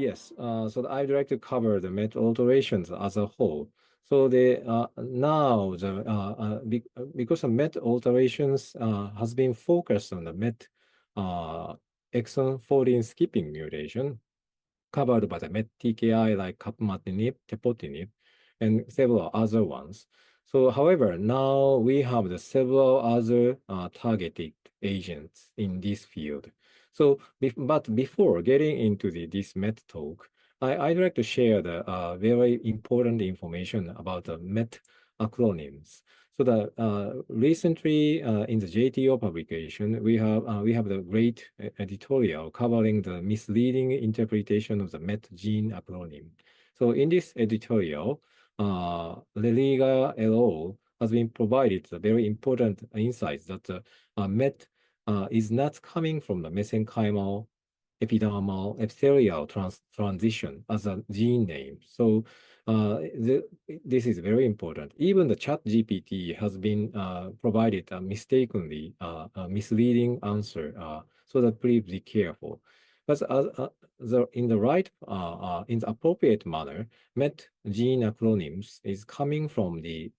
Yes, so I'd like to cover the MET alterations as a whole. So now because of MET alterations has been focused on the MET uh, exon 14 skipping mutation covered by the MET TKI like capmatinib, tepotinib, and several other ones. So, however, now we have the several other targeted agents in this field. So, but before getting into this MET talk, I'd like to share the very important information about the MET acronyms. So recently in the JTO publication, we have the great editorial covering the misleading interpretation of the MET gene acronym. So in this editorial, Leliga et al. Has been provided the very important insights that MET is not coming from the mesenchymal epidermal epithelial transition as a gene name. So this is very important. Even the chat GPT has been provided a mistakenly a misleading answer. So that please be careful. But in the in the appropriate manner, MET gene acronyms is coming from the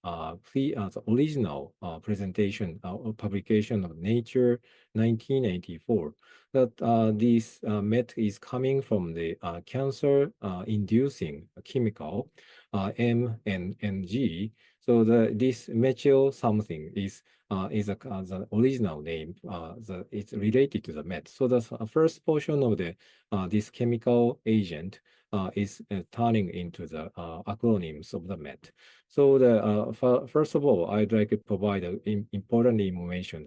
original presentation or publication of Nature 1984. That this MET is coming from the cancer-inducing chemical M and G. So this methyl something is the original name. It's related to the MET. So the first portion of the this chemical agent is turning into the acronyms of the MET. So first of all, I'd like to provide important information.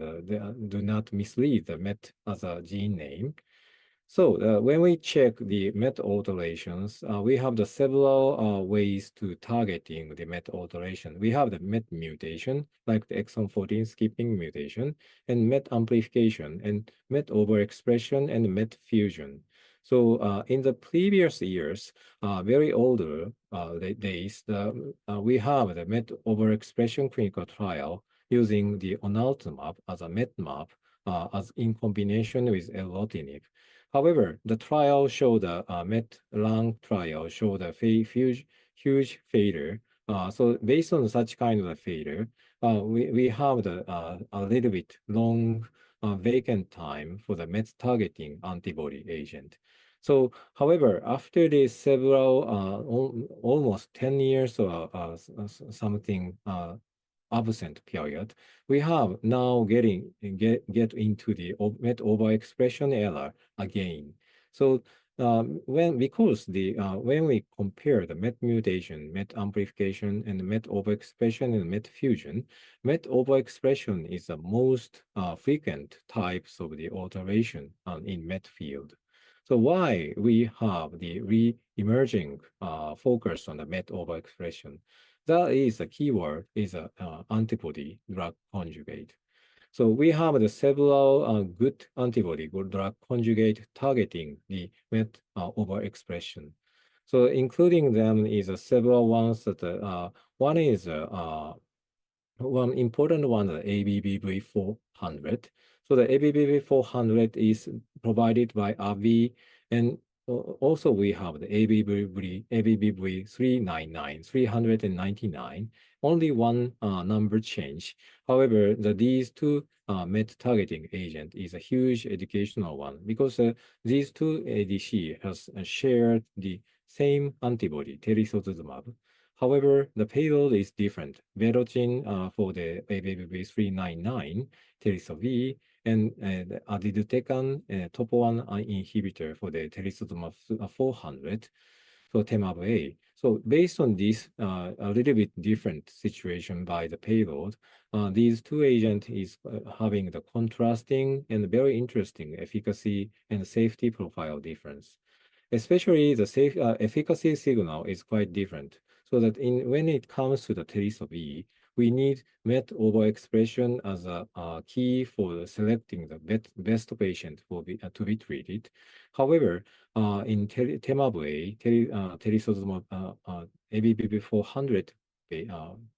Do not mislead the MET as a gene name. So when we check the MET alterations, we have the several ways to targeting the MET alteration. We have the MET mutation, like the exon 14 skipping mutation, and MET amplification, and MET overexpression, and MET fusion. So in the previous years, very older days, we have the MET overexpression clinical trial using the onaltumab as a MET map as in combination with erlotinib. However, the trial showed MET lung trial showed a huge failure. So based on such kind of a failure, we have a little bit long vacant time for the MET targeting antibody agent. So, however, after the several, almost 10 years or something absent period, we have now get into the MET overexpression era again. So because when we compare the MET mutation, MET amplification, and MET overexpression and MET fusion, MET overexpression is the most frequent types of the alteration in MET field. So why we have the re-emerging focus on the MET overexpression? That is a keyword is a antibody drug conjugate. So we have the several good antibody good drug conjugate targeting the MET overexpression. So including them is several ones that one is one important one, the ABBV400. So the ABBV400 is provided by AbbVie, and also we have the ABBV399, 399, only one number change. However, these two MET targeting agent is a huge educational one because these two ADC has shared the same antibody, Telisotuzumab. However, the payload is different. Vedotin for the ABBV399, Telisov, and the adizutecan topo 1 inhibitor for the Telisotuzumab 400, so Temab-A. So based on this, a little bit different situation by the payload, these two agents is having the contrasting and very interesting efficacy and safety profile difference. Especially the efficacy signal is quite different. So that when it comes to the Telisov, we need MET overexpression as a key for selecting the best patient to be treated. However, in Temab-A, Telisotuzumab ABBV400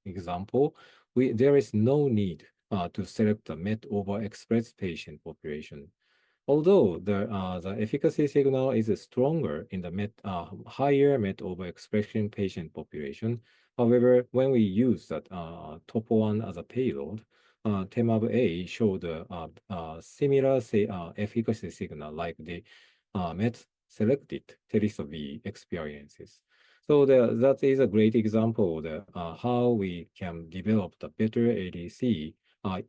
example, there is no need to select the MET overexpressed patient population. although the efficacy signal is stronger in the higher MET overexpression patient population, however, when we use that topo1 as a payload, Temab-A showed a similar efficacy signal like the MET-selected Teliso-V experiences. So that is a great example of how we can develop the better ADC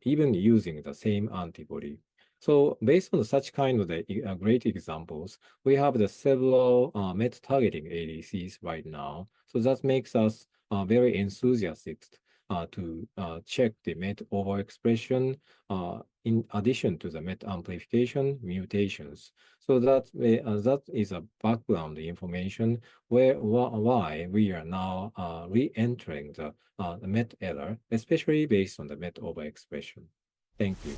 even using the same antibody. So based on such kind of great examples, we have the several MET targeting ADCs right now. So that makes us very enthusiastic to check the MET overexpression in addition to the MET amplification mutations. So that is a background information why we are now re-entering the MET error, especially based on the MET overexpression. Thank you.